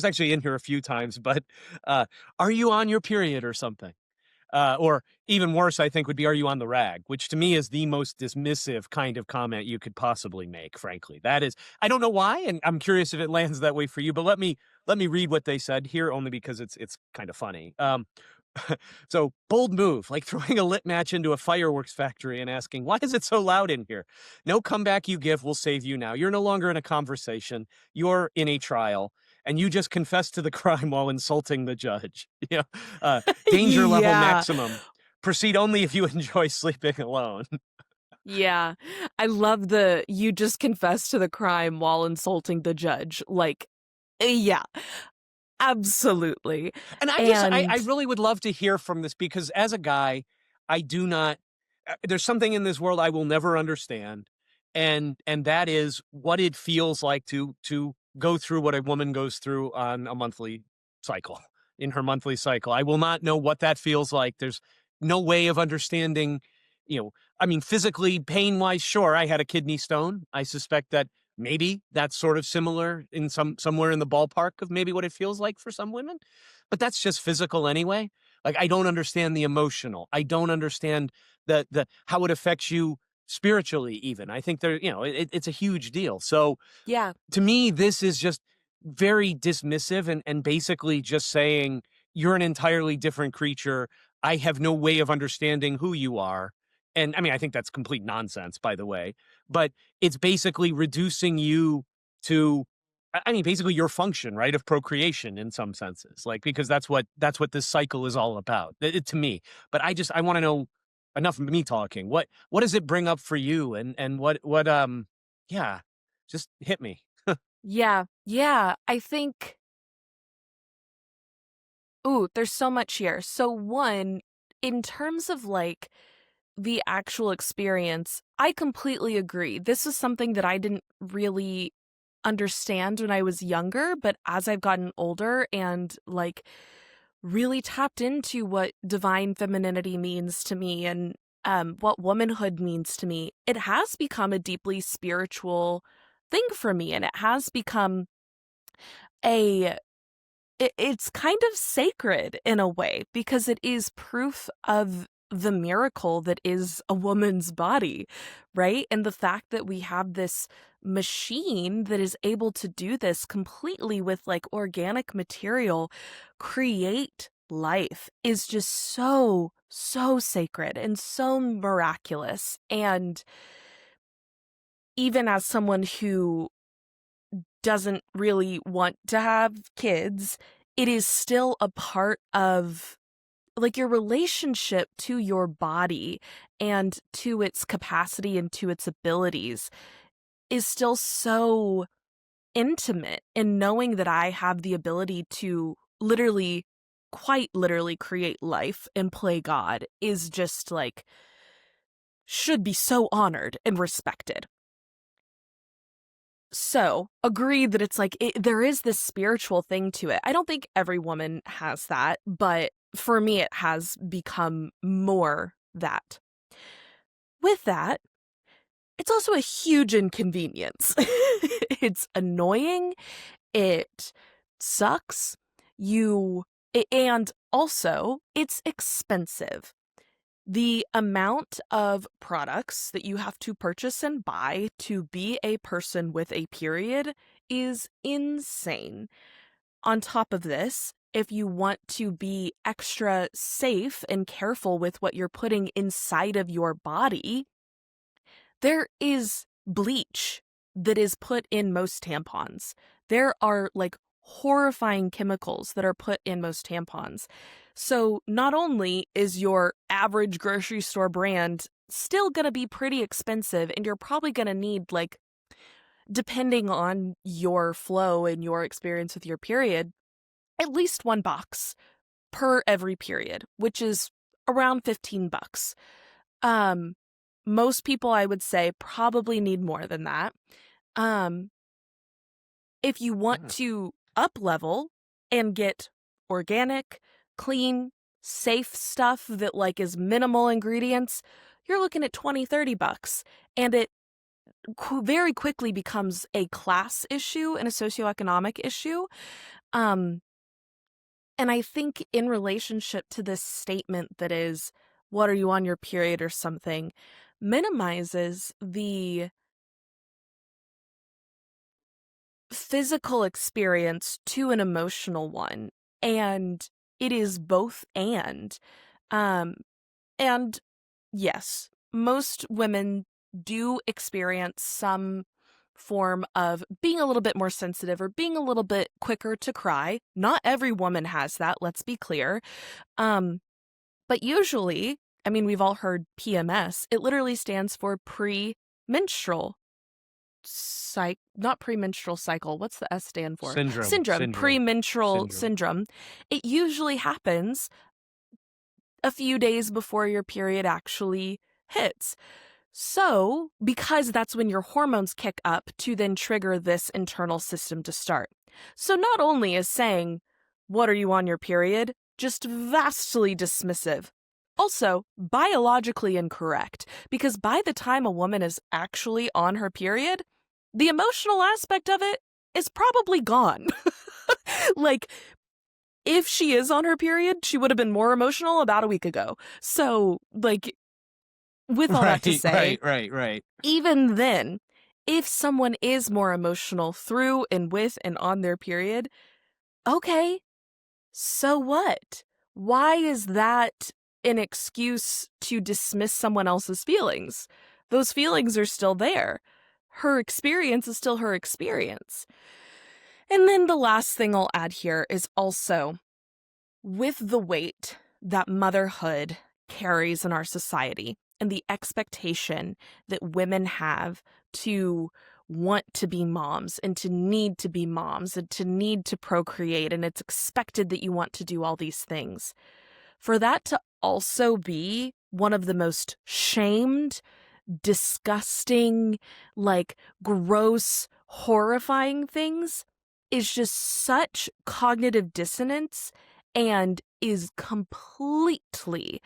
was actually in here a few times, but are you on your period or something? Or even worse, I think, would be, are you on the rag? Which to me is the most dismissive kind of comment you could possibly make, frankly. That is, I don't know why, and I'm curious if it lands that way for you, but let me read what they said here, only because it's kind of funny. So bold move, like throwing a lit match into a fireworks factory and asking, why is it so loud in here? No comeback you give will save you now. You're no longer in a conversation. You're in a trial, and you just confessed to the crime while insulting the judge. Danger level Yeah. maximum. Proceed only if you enjoy sleeping alone. Yeah. I love you just confessed to the crime while insulting the judge. Like, yeah, absolutely. And I And really would love to hear from this, because as a guy, I do not, there's something in this world I will never understand. And that is what it feels like to go through what a woman goes through on a monthly cycle, in her monthly cycle. I will not know what that feels like. There's no way of understanding, I mean, physically, pain wise, sure, I had a kidney stone. I suspect that maybe that's sort of similar in somewhere in the ballpark of maybe what it feels like for some women, but that's just physical anyway. Like, I don't understand the emotional. I don't understand the how it affects you spiritually even. I think it's a huge deal. So yeah, to me, this is just very dismissive and basically just saying you're an entirely different creature. I have no way of understanding who you are. And I mean, I think that's complete nonsense, by the way, but it's basically reducing you to, I mean, basically your function, right, of procreation in some senses, like, because that's what this cycle is all about, to me. But I want to know, enough of me talking. What does it bring up for you, and yeah, just hit me. yeah, yeah. I think, ooh, there's so much here. So, one, in terms of like the actual experience, I completely agree. This is something that I didn't really understand when I was younger, but as I've gotten older and like really tapped into what divine femininity means to me and what womanhood means to me, it has become a deeply spiritual thing for me. And it has become a, it's kind of sacred in a way because it is proof of the miracle that is a woman's body, right? And the fact that we have this machine that is able to do this completely with like organic material, create life, is just so, so sacred and so miraculous. And even as someone who doesn't really want to have kids, it is still a part of like your relationship to your body and to its capacity and to its abilities is still so intimate, in knowing that I have the ability to literally, quite literally create life and play God is just like, should be so honored and respected. So, agree that it's like there is this spiritual thing to it. I don't think every woman has that, but for me, it has become more that. With that, it's also a huge inconvenience. It's annoying. It sucks. And also, it's expensive. The amount of products that you have to purchase and buy to be a person with a period is insane. On top of this, if you want to be extra safe and careful with what you're putting inside of your body, there is bleach that is put in most tampons. There are like horrifying chemicals that are put in most tampons. So not only is your average grocery store brand still going to be pretty expensive, and you're probably going to need, like, depending on your flow and your experience with your period, at least one box per every period, which is around $15. Um, Most people, I would say, probably need more than that. Um, if you want Yeah. to up level and get organic, clean, safe stuff that like is minimal ingredients, you're looking at $20-$30. And it very quickly becomes a class issue and a socioeconomic issue. Um, and I think in relationship to this statement that is, what are you on your period or something, minimizes the physical experience to an emotional one. And it is both and. Um, and yes, most women do experience some form of being a little bit more sensitive or being a little bit quicker to cry. Not every woman has that, let's be clear. Um, but usually, I mean, we've all heard PMS. It literally stands for premenstrual not premenstrual cycle. What's the S stand for? Syndrome. Premenstrual Syndrome. syndrome. It usually happens a few days before your period actually hits. So, because that's when your hormones kick up to then trigger this internal system to start. So, not only is saying, what are you on your period, just vastly dismissive, also biologically incorrect, because by the time a woman is actually on her period, the emotional aspect of it is probably gone. Like, if she is on her period, she would have been more emotional about a week ago. So, like, with all that to say, Right. even then, if someone is more emotional through and with and on their period, okay, so what? Why is that an excuse to dismiss someone else's feelings? Those feelings are still there. Her experience is still her experience. And then the last thing I'll add here is also with the weight that motherhood carries in our society and the expectation that women have to want to be moms and to need to be moms and to need to procreate, and it's expected that you want to do all these things. For that to also be one of the most shamed, disgusting, like gross, horrifying things is just such cognitive dissonance and is completely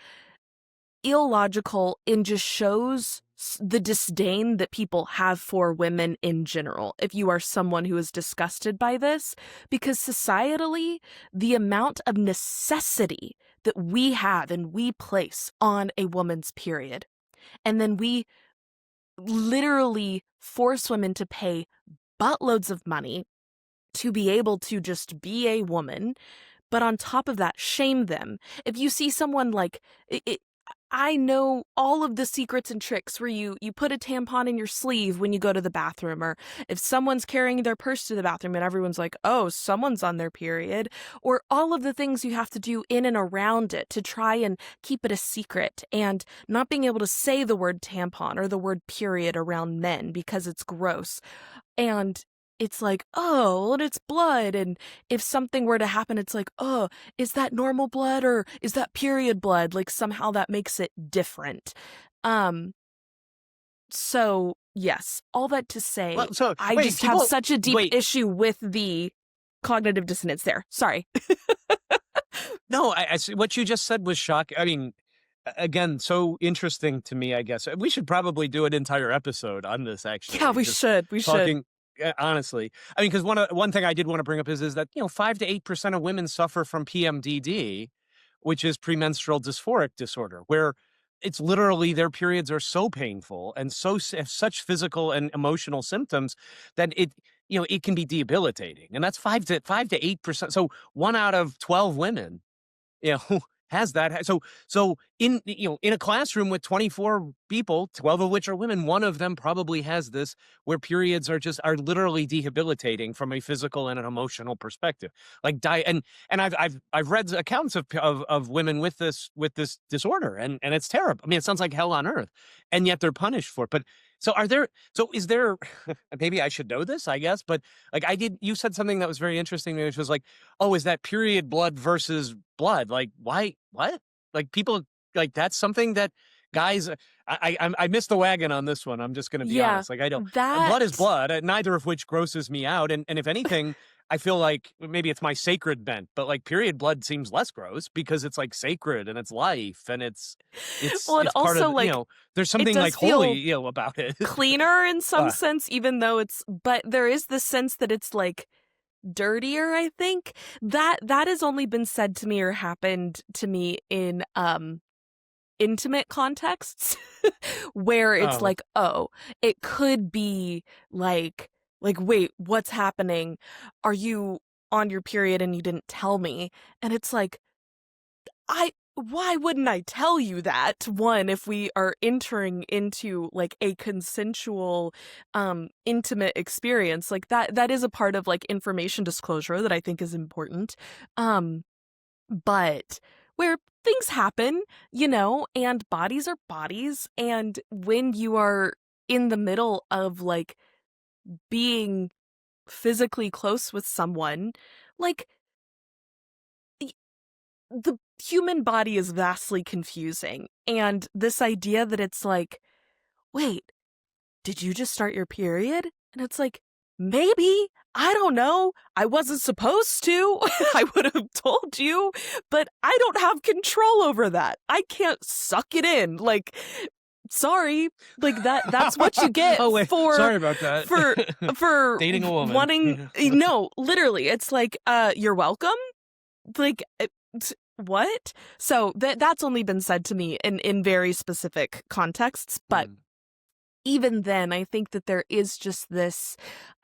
illogical and just shows the disdain that people have for women in general. If you are someone who is disgusted by this, because societally, the amount of necessity that we have and we place on a woman's period, and then we literally force women to pay buttloads of money to be able to just be a woman, but on top of that, shame them. If you see someone like I know all of the secrets and tricks where you put a tampon in your sleeve when you go to the bathroom, or if someone's carrying their purse to the bathroom and everyone's like, oh, someone's on their period, or all of the things you have to do in and around it to try and keep it a secret, and not being able to say the word tampon or the word period around men because it's gross. And it's like, oh, and it's blood. And if something were to happen, it's like, oh, is that normal blood or is that period blood? Like somehow that makes it different. So yes, all that to say, Well, so I wait, just have people, such a deep wait, issue with the cognitive dissonance there. Sorry. no, I see what you just said was shocking. I mean, again, so interesting to me, I guess. We should probably do an entire episode on this, Yeah, actually. we Just should. We should. talking honestly. I mean, because one thing I did want to bring up is that 5 to 8% of women suffer from PMDD, which is premenstrual dysphoric disorder, where it's literally their periods are so painful and have such physical and emotional symptoms that it can be debilitating, and that's 5 to 8%. So 1 out of 12 women has that. So in a classroom with 24 people, 12 of which are women, one of them probably has this, where periods are literally debilitating from a physical and an emotional perspective. Like and I've read accounts of women with this disorder, and it's terrible. I mean, it sounds like hell on earth, and yet they're punished for it. But is there maybe I should know this, I guess, but like you said something that was very interesting, which was like, oh, is that period blood versus blood? Like, why? What? Like, people, like, that's something that guys, I missed the wagon on this one. I'm just going to be Yeah, honest. Like, I don't, blood is that. blood, neither of which grosses me out. And if anything, I feel like maybe it's my sacred bent, but like period blood seems less gross because it's like sacred and it's life, and Well, it it's part also of, like there's it something like does holy, feel about it. cleaner in some uh, sense, even though but there is the sense that it's like dirtier, I think. That has only been said to me or happened to me in intimate contexts where it's Oh, like, oh, it could be wait, what's happening? Are you on your period and you didn't tell me? And it's like, I why wouldn't I tell you that? One, if we are entering into like a consensual intimate experience, like that is a part of like information disclosure that I think is important. Um but where things happen, and bodies are bodies, and when you are in the middle of like being physically close with someone, like the human body is vastly confusing. And this idea that it's like, wait, did you just start your period? And it's like, maybe. I don't know. I wasn't supposed to. I would have told you, but I don't have control over that. I can't suck it in. Like, sorry. Like that's what you get oh wait, for sorry about that. for Dating a woman. wanting no, literally. It's like you're welcome. Like what? So that's only been said to me in very specific contexts, but even then, I think that there is just this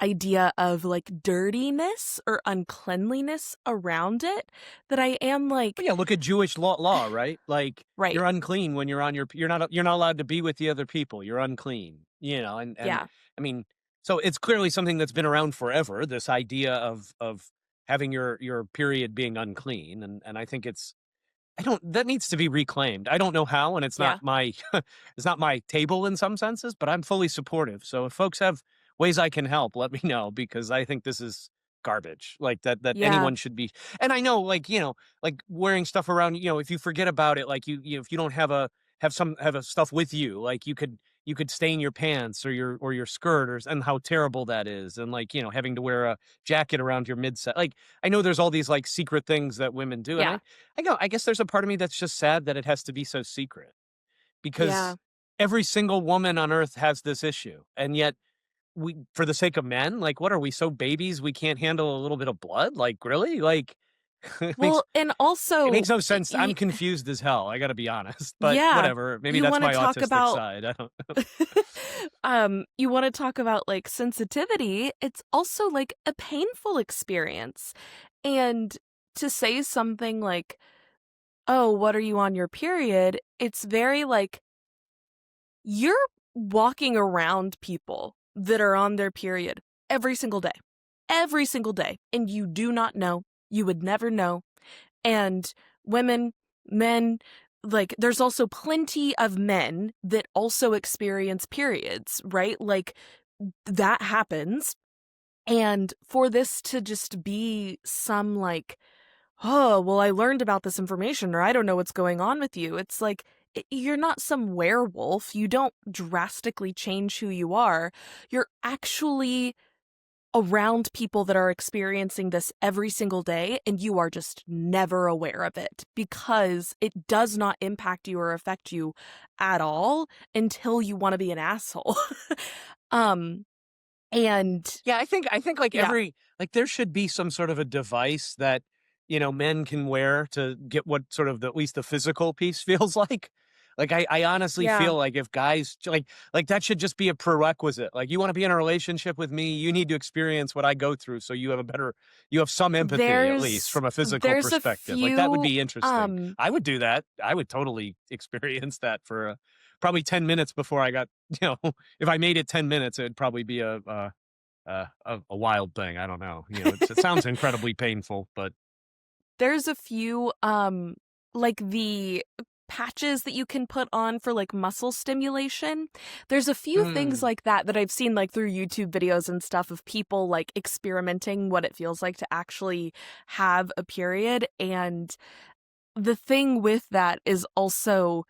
idea of like dirtiness or uncleanliness around it that I am like, Well, yeah, look at Jewish law, right? Like right, you're unclean when you're on your you're not allowed to be with the other people. You're unclean, and yeah, I mean, so it's clearly something that's been around forever. This idea of having your period being unclean, and I think I don't that needs to be reclaimed. I don't know how, and it's yeah, not my it's not my table in some senses, but I'm fully supportive. So if folks have ways I can help, let me know because I think this is garbage. Like that yeah, anyone should be. And I know like, like wearing stuff around, if you forget about it, like if you don't have a stuff with you, like you could stain your pants or your skirt and how terrible that is. And like, having to wear a jacket around your midsection. Like I know there's all these like secret things that women do. And yeah, I guess there's a part of me that's just sad that it has to be so secret yeah. because every single woman on earth has this issue. And yet for the sake of men, like, what are we, so babies we can't handle a little bit of blood? Like, really? Like, it makes Well, and it also, makes no sense. I'm confused as hell. I got to be honest, but yeah, whatever. Maybe you that's want to my talk autistic about side. I don't. you want to talk about like sensitivity, it's also like a painful experience. And to say something like, "Oh, what are you on your period?" It's very like you're walking around people that are on their period every single day, and you do not know. You would never know. And women, men, like there's also plenty of men that also experience periods, right? Like that happens. And for this to just be some like, oh, well, I learned about this information or I don't know what's going on with you. It's like, you're not some werewolf. You don't drastically change who you are. You're actually around people that are experiencing this every single day, and you are just never aware of it because it does not impact you or affect you at all until you want to be an asshole. um, and Yeah, I think like yeah, there should be some sort of a device that men can wear to get what sort of at least the physical piece feels like. Like I honestly yeah, feel like if guys like that should just be a prerequisite. Like you want to be in a relationship with me, you need to experience what I go through so you have some empathy at least there's from a physical there's a perspective. Like that would few be interesting. I would do that. I would totally experience that for probably 10 minutes before I got, if I made it 10 minutes, it'd probably be a wild thing. I don't know. It sounds incredibly painful, but there's a few like the patches that you can put on for like muscle stimulation. There's a few things mm, like that I've seen like through YouTube videos and stuff of people like experimenting what it feels like to actually have a period. And the thing with that is also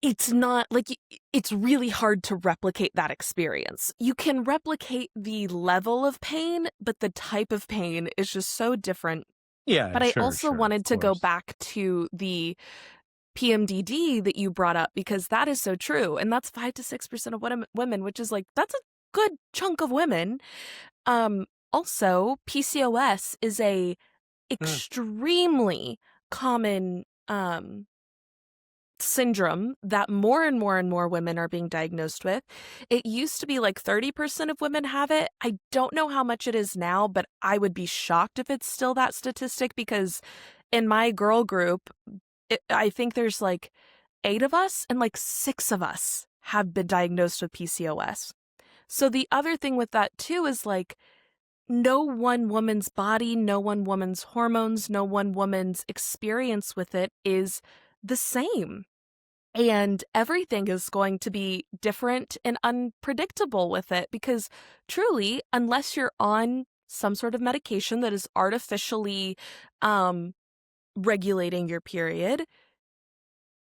it's not like it's really hard to replicate that experience. You can replicate the level of pain, but the type of pain is just so different. yeah, But I sure, also sure, of wanted to go course. back to the PMDD that you brought up because that is so true. And that's 5 to 6% of women, which is like, that's a good chunk of women. Um, Also, PCOS is a Mm, extremely common syndrome that more and more and more women are being diagnosed with. It used to be like 30% of women have it. I don't know how much it is now, but I would be shocked if it's still that statistic because in my girl group, I think there's like 8 of us and like 6 of us have been diagnosed with PCOS. So the other thing with that too is like no one woman's body, no one woman's hormones, no one woman's experience with it is the same. And everything is going to be different and unpredictable with it because truly, unless you're on some sort of medication that is artificially um, regulating your period,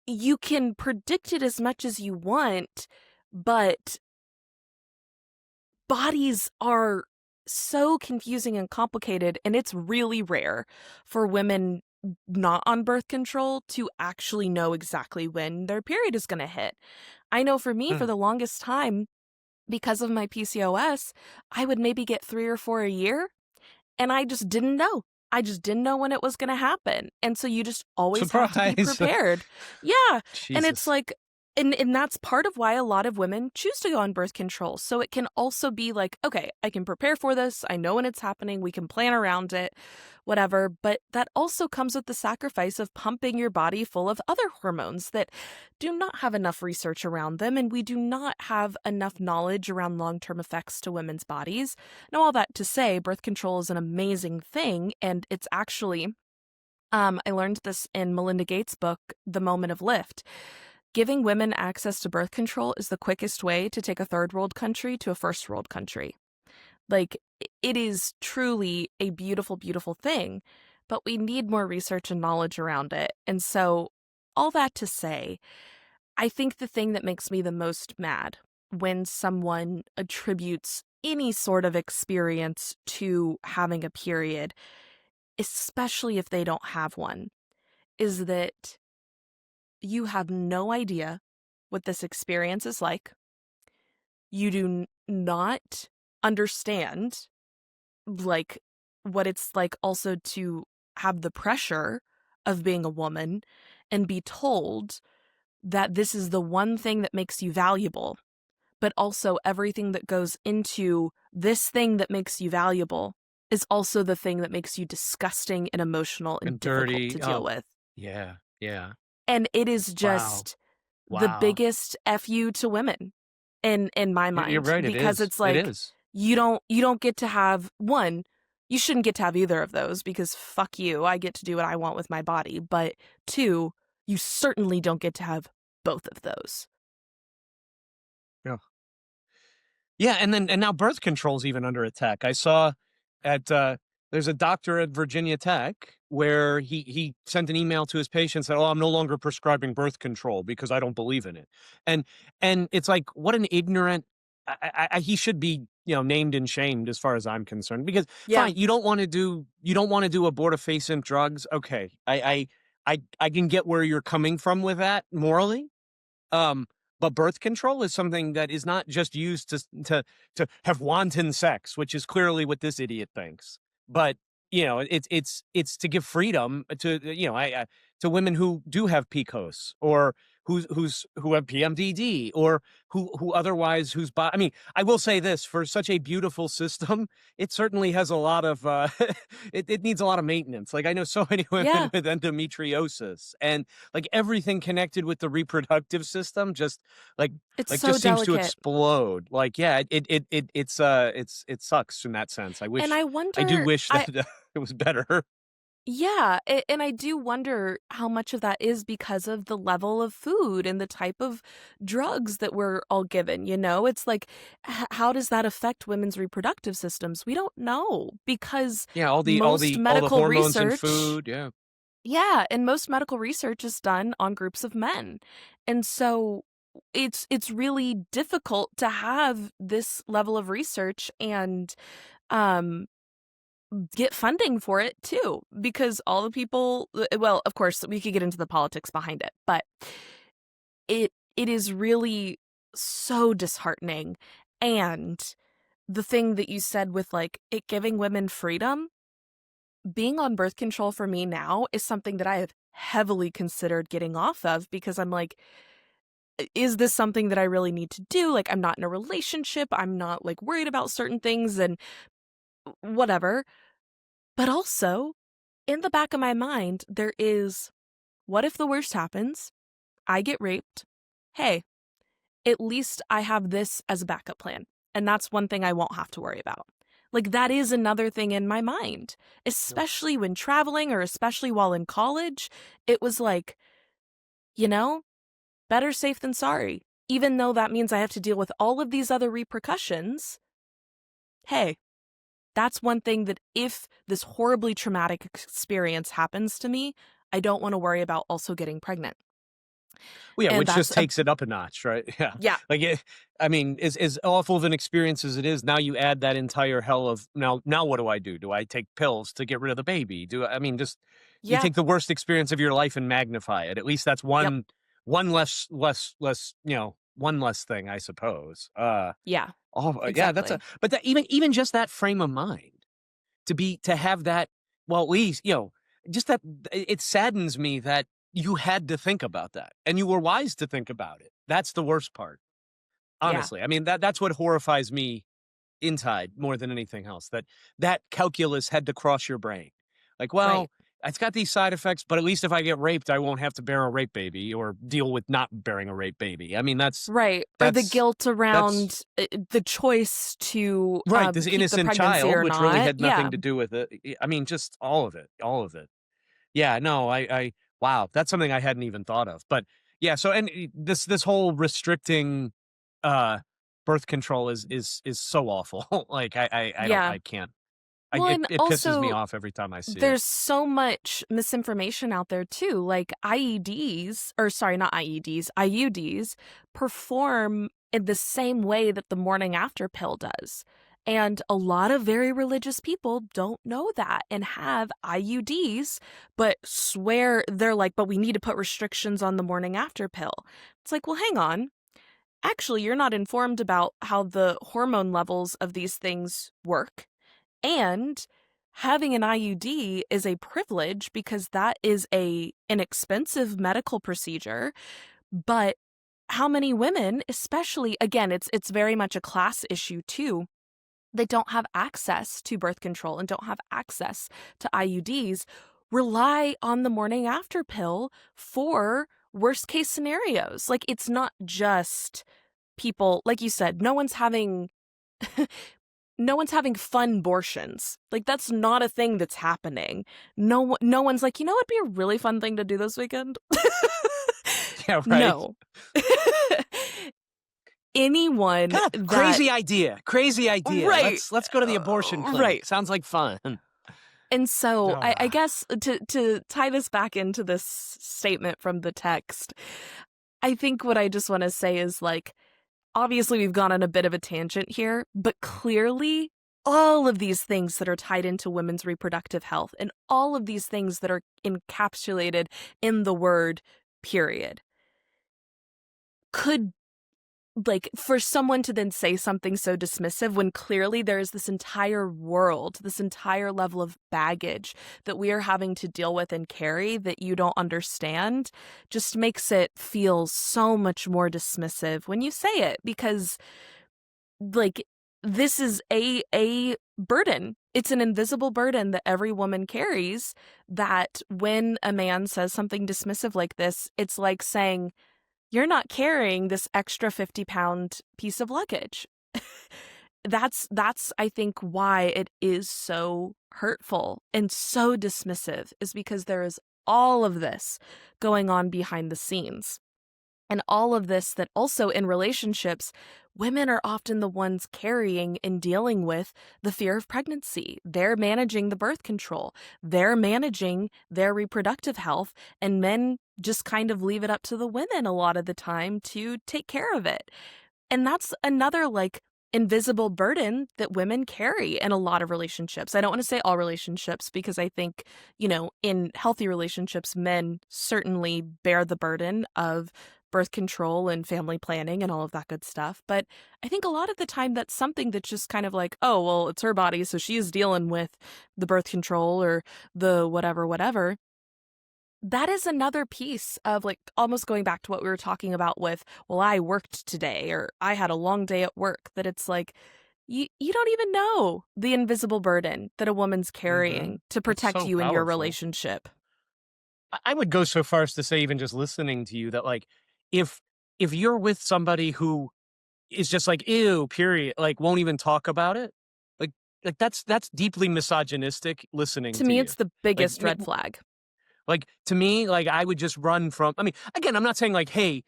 you can predict it as much as you want, but bodies are so confusing and complicated, and it's really rare for women not on birth control to actually know exactly when their period is going to hit. I know for me, for mm. the longest time, because of my PCOS, I would maybe get 3 or 4 a year, and I just didn't know. I just didn't know when it was gonna happen, and so you just always have to be Surprise. prepared. Yeah, and it's Jesus. like and that's part of why a lot of women choose to go on birth control, so it can also be like, "Okay, I can prepare for this, I know when it's happening, we can plan around it, whatever," but that also comes with the sacrifice of pumping your body full of other hormones that do not have enough research around them, and we do not have enough knowledge around long-term effects to women's bodies. Now, all that to say, birth control is an amazing thing, and it's actually, I learned this in Melinda Gates' book, The Moment of Lift. Giving women access to birth control is the quickest way to take a third world country to a first world country. Like, it is truly a beautiful, beautiful thing, but we need more research and knowledge around it. And so, all that to say, I think the thing that makes me the most mad when someone attributes any sort of experience to having a period, especially if they don't have one, is that you have no idea what this experience is like. You do not understand, like, what it's like also to have the pressure of being a woman and be told that this is the one thing that makes you valuable, but also everything that goes into this thing that makes you valuable is also the thing that makes you disgusting and emotional and And difficult dirty. to deal Oh, with. yeah. Yeah. And it is Wow. just the Wow. biggest F you to women in my You're mind right. It because is. it's It like is. you don't get to have one, you shouldn't get to have either of those because fuck you, I get to do what I want with my body, but two, you certainly don't get to have both of those. Yeah. Yeah, and now birth control's even under attack. I saw at there's a doctor at Virginia Tech where he sent an email to his patients that, "Oh, I'm no longer prescribing birth control because I don't believe in it." And and it's like, what an ignorant he should be, named and shamed as far as I'm concerned. Because Yeah. fine, you don't want to do abortifacient drugs. Okay. I can get where you're coming from with that morally. Um, but birth control is something that is not just used to have wanton sex, which is clearly what this idiot thinks. But it's to give freedom to to women who do have PCOS or who have PMDD or who otherwise whose body. I mean, I will say this: for such a beautiful system, it certainly has a lot of it needs a lot of maintenance. Like I know so many women Yeah. with endometriosis and like everything connected with the reproductive system just like It's like so just seems to delicate. explode. Like yeah, it sucks in that sense. I And wish I I do wonder wish I that it was better. yeah, and I do wonder how much of that is because of the level of food and the type of drugs that we're all given, you know? It's like, how does that affect women's reproductive systems? We don't know because Yeah, all the all most the all the medical hormones in research, food. Yeah. yeah, and most medical research is done on groups of men. And so it's really difficult to have this level of research and um get funding for it too because all the people well, of course, we could get into the politics behind it, but it is really so disheartening and the thing that you said with like it giving women freedom, being on birth control for me now is something that I have heavily considered getting off of because I'm like, is this something that I really need to do? Like, I'm not in a relationship. I'm not like worried about certain things and whatever. But also, in the back of my mind, there is, what if the worst happens? I get raped. Hey, at least I have this as a backup plan. And that's one thing I won't have to worry about. Like, that is another thing in my mind, especially when traveling or especially while in college. It was like, you know, better safe than sorry. Even though that means I have to deal with all of these other repercussions, hey, that's one thing that if this horribly traumatic experience happens to me, I don't want to worry about also getting pregnant. Well, yeah, And which that's just a, takes it up a notch, right? Yeah. yeah, Like I mean, as awful of an experience as it is, now you add that entire hell of now what do I do? Do I take pills to get rid of the baby? I mean, just you yeah, take the worst experience of your life and magnify it. At least that's yep, one less, one less thing, I suppose. yeah, Oh, yeah, that's a exactly. but that even just that frame of mind to have that, well, at least, just that it saddens me that you had to think about that and you were wise to think about it. That's the worst part. Yeah, Honestly. I mean, that's what horrifies me inside more than anything else, that calculus had to cross your brain. Like, right. well, it's got these side effects, but at least if I get raped, I won't have to bear a rape baby or deal with not bearing a rape baby. I mean, Right. Or the that's guilt that's around the choice to right. This keep the innocent pregnancy child, or which really not. had Yeah. nothing to do with it. I mean, just all of it, all of it. Yeah, no, wow, that's something I hadn't even thought of. But yeah, so and this whole restricting uh birth control is so awful. Like Yeah. I can't. Well, and It pisses me also off every time I see it. there's so much misinformation out there too. Like IEDs, or sorry, not IEDs, IUDs perform in the same way that the morning after pill does. And a lot of very religious people don't know that and have IUDs, but swear they're like, but we need to put restrictions on the morning after pill. It's like, well, hang on. Actually, you're not informed about how the hormone levels of these things work. And having an IUD is a privilege because that is an expensive medical procedure. But how many women, especially again, it's very much a class issue too, that don't have access to birth control and don't have access to IUDs, rely on the morning after pill for worst case scenarios. Like it's not just people, like you said, no one's having fun abortions. Like that's not a thing that's happening. No one's like, you know what'd be a really fun thing to do this weekend? Yeah, right. No. Anyone God, that crazy idea. Crazy idea. right, Let's go to the abortion right. clinic. Sounds like fun. And so I Ah. guess to tie this back into this statement from the text, I think what I just want to say is like, obviously we've gone on a bit of a tangent here, but clearly all of these things that are tied into women's reproductive health and all of these things that are encapsulated in the word period could, like, for someone to then say something so dismissive when clearly there is this entire world, this entire level of baggage that we are having to deal with and carry that you don't understand, just makes it feel so much more dismissive when you say it because, like, this is a burden. It's an invisible burden that every woman carries that when a man says something dismissive like this, it's like saying, you're not carrying this extra 50-pound piece of luggage. That's I think why it is so hurtful and so dismissive is because there is all of this going on behind the scenes. And all of this that also in relationships, women are often the ones carrying and dealing with the fear of pregnancy. They're managing the birth control. They're managing their reproductive health. And men just kind of leave it up to the women a lot of the time to take care of it. And that's another like invisible burden that women carry in a lot of relationships. I don't want to say all relationships because I think, in healthy relationships, men certainly bear the burden of birth control and family planning and all of that good stuff. But I think a lot of the time that's something that's just kind of like, oh, well, it's her body, so she's dealing with the birth control or the whatever, whatever. That is another piece of like almost going back to what we were talking about with, well, I worked today or I had a long day at work, that it's like, you don't even know the invisible burden that a woman's Hmm. carrying to It's protect so you in your powerful. relationship. I would go so far as to say, even just listening to you, that like if if you're with somebody who is just like, ew, period, like won't even talk about it, like that's deeply misogynistic listening To to me, you. it's the Like biggest red flag. like, to me, like, I would just run from, I mean, again, I'm not saying like, "Hey,"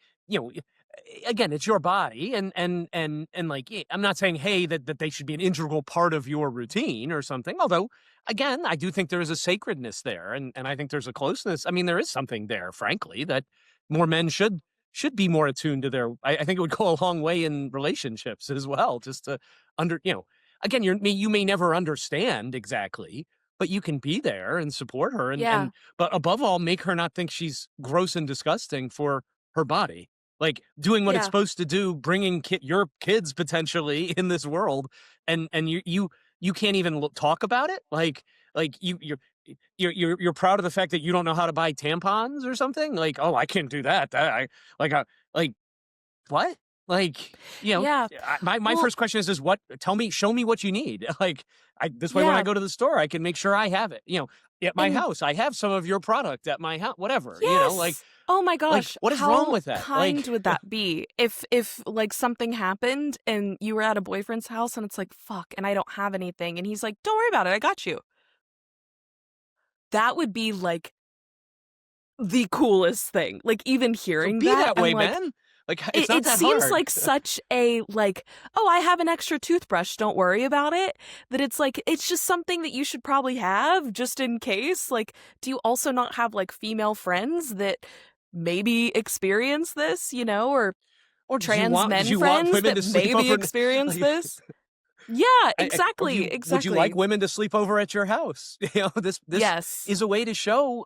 again, it's your body, and like, I'm not saying, "Hey," that they should be an integral part of your routine or something, although, again, I do think there is a sacredness there, and I think there's a closeness. I mean, there is something there, frankly, that more men should be more attuned to their, I think it would go a long way in relationships as well, just to again, you may never understand exactly, but you can be there and support her, Yeah. but above all, make her not think she's gross and disgusting for her body. Like doing what it's Yeah. supposed to do, bringing your kids potentially in this world, and you can't even talk about it. Like you're proud of the fact that you don't know how to buy tampons or something. Like, oh, I can't do that. Like like what? Like, Yeah. my Well, first question is what, show me what you need. Like, this way when I yeah. go to the store, I can make sure I have it. At my And house, I have some of your product at my house, whatever, yes. Oh my like gosh, what is wrong how with that? kind Like, would that be if like something happened and you were at a boyfriend's house and it's like, fuck, and I don't have anything and he's like, "Don't worry about it. I got you." That would be like the coolest thing. Like even so hearing be that, that I'm way, like, man. Like, it's it, not it that seems hard. like such a like, oh, I have an extra toothbrush, don't worry about it. That it's like it's just something that you should probably have just in case. Like, do you also not have like female friends that maybe experience this, or Or trans did men you want friends women that to sleep maybe over? experience Like, this? Yeah, or exactly, would you like exactly. women to sleep over at your house? This Yes. is a way to show.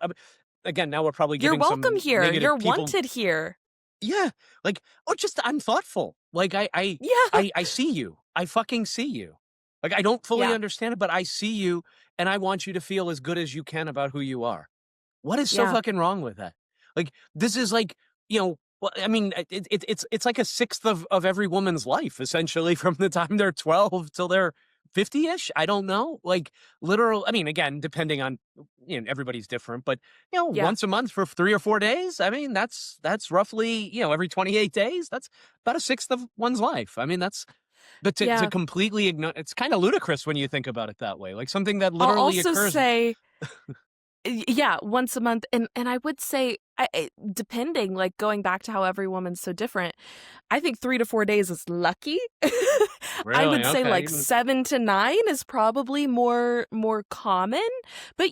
Again, now we're probably You're giving welcome some here. negative You're people. wanted here. Yeah, like, or just I'm thoughtful. Like, Yeah. I see you. I fucking see you. Like, I don't fully Yeah. understand it, but I see you, and I want you to feel as good as you can about who you are. What is so Yeah. fucking wrong with that? Like, this is like, well, I mean, it's like a sixth of every woman's life, essentially, from the time they're 12 till they're 50-ish. I don't know. Like, literal. I mean, again, depending on, everybody's different, but Yeah. once a month for 3 or 4 days. I mean, that's roughly, every 28 days. That's about a sixth of one's life. I mean, but to Yeah. completely ignore, it's kind of ludicrous when you think about it that way. Like something that I'll literally also occurs. say yeah, once a month, and I would say, depending, like, going back to how every woman's so different, I think 3 to 4 days is lucky. I Really? would say, Okay. like, 7 to 9 is probably more common, but,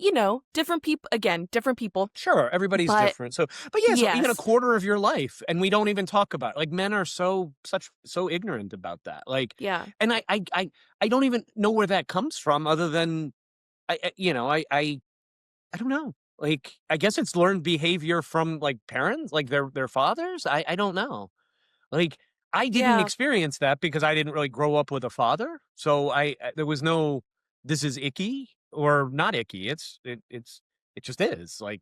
different people again, different people, Sure, everybody's but different. So, but yeah, so even a yes. quarter of your life, and we don't even talk about it. Like men are so ignorant about that. Like, Yeah. and I don't even know where that comes from, other than I don't know. Like, I guess it's learned behavior from like parents, like their fathers. I don't know. Like, I didn't Yeah. experience that because I didn't really grow up with a father. So there was no, this is icky or not icky. It just is like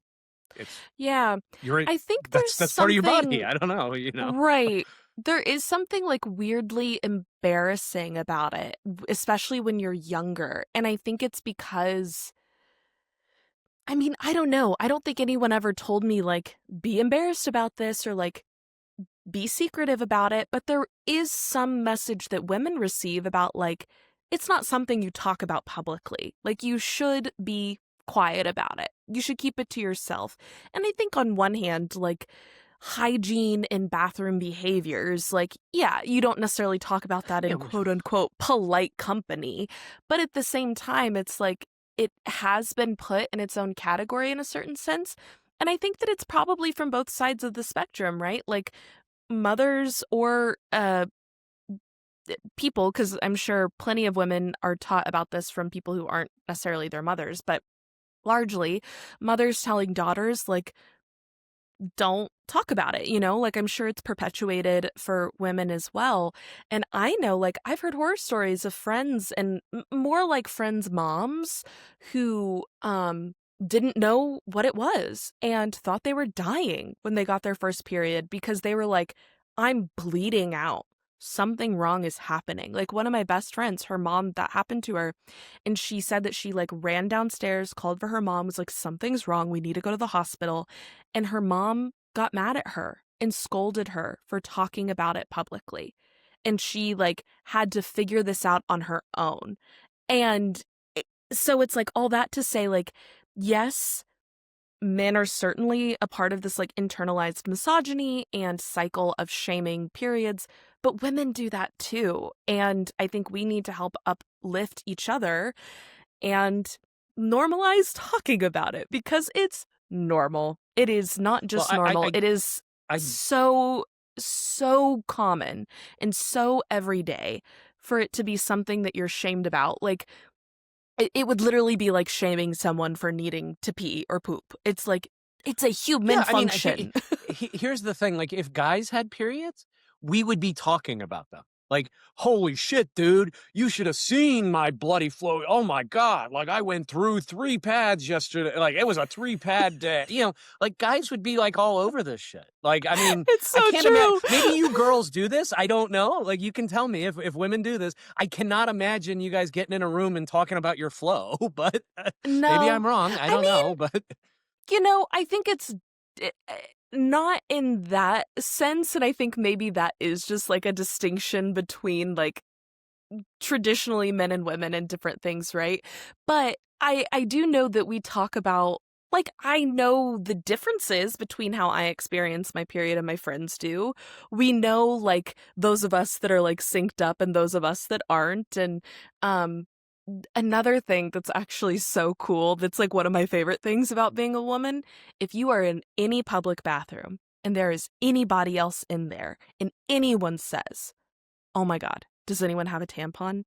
it's Yeah. you're I think there's that's part of your body. something I don't know. right. There is something, like, weirdly embarrassing about it, especially when you're younger, and I think it's because I mean, I don't know. I don't think anyone ever told me, like, "Be embarrassed about this," or, like, "Be secretive about it," but there is some message that women receive about, like, it's not something you talk about publicly. Like, you should be quiet about it. You should keep it to yourself. And I think on one hand, like, hygiene and bathroom behaviors, like, yeah, you don't necessarily talk about that Yeah, in quote unquote polite company, but at the same time, it's like it has been put in its own category in a certain sense. And I think that it's probably from both sides of the spectrum, right? Like mothers or people, because I'm sure plenty of women are taught about this from people who aren't necessarily their mothers, but largely mothers telling daughters, like, don't talk about it, you know? Like, I'm sure it's perpetuated for women as well. And I know, like, I've heard horror stories of friends and more like friends' moms who didn't know what it was and thought they were dying when they got their first period because they were like, I'm bleeding out. Something wrong is happening. Like, one of my best friends, her mom, that happened to her, and she said that she like ran downstairs, called for her mom, was like, something's wrong, we need to go to the hospital. And her mom got mad at her and scolded her for talking about it publicly. And she like had to figure this out on her own. And so it's like all that to say, like, yes, men are certainly a part of this like internalized misogyny and cycle of shaming periods, but women do that too. And I think we need to help uplift each other and normalize talking about it because it's normal. It is not Well, just normal. It is I so, so common and so everyday for it to be something that you're shamed about. Like, it would literally be like shaming someone for needing to pee or poop. It's like, it's a human yeah, I mean, function. here's the thing. Like, if guys had periods, we would be talking about them. Like, holy shit, dude, you should have seen my bloody flow. Oh my God. Like, I went through 3 pads yesterday. Like, it was a 3-pad day. You know, like, guys would be like all over this shit. Like, I mean, It's I so can't imagine. true. Maybe you girls do this. I don't know. Like, you can tell me if women do this. I cannot imagine you guys getting in a room and talking about your flow, but maybe No. I'm wrong. I I don't mean, know, but I think it's not in that sense. And I think maybe that is just like a distinction between like traditionally men and women and different things, right? But I do know that we talk about, like, I know the differences between how I experience my period and my friends do. We know, like, those of us that are like synced up and those of us that aren't. And um another thing that's actually so cool, that's like one of my favorite things about being a woman, if you are in any public bathroom and there is anybody else in there and anyone says, oh my God, does anyone have a tampon?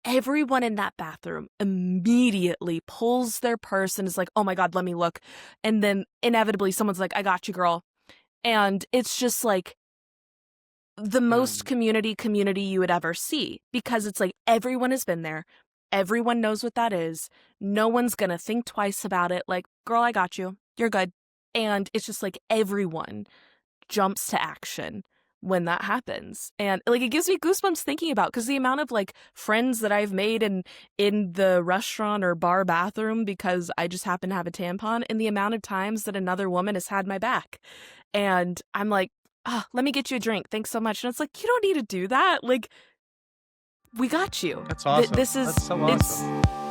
Everyone in that bathroom immediately pulls their purse and is like, oh my God, let me look. And then inevitably someone's like, I got you, girl. And it's just like the most um, community you would ever see, because it's like everyone has been there. Everyone knows what that is. No one's going to think twice about it. Like, girl, I got you. You're good. And it's just like everyone jumps to action when that happens. And like, it gives me goosebumps thinking about, because the amount of like friends that I've made in the restaurant or bar bathroom because I just happen to have a tampon, and the amount of times that another woman has had my back. And I'm like, let me get you a drink. Thanks so much. And it's like, you don't need to do that. Like, we got you. that's awesome. This is, That's so it's awesome.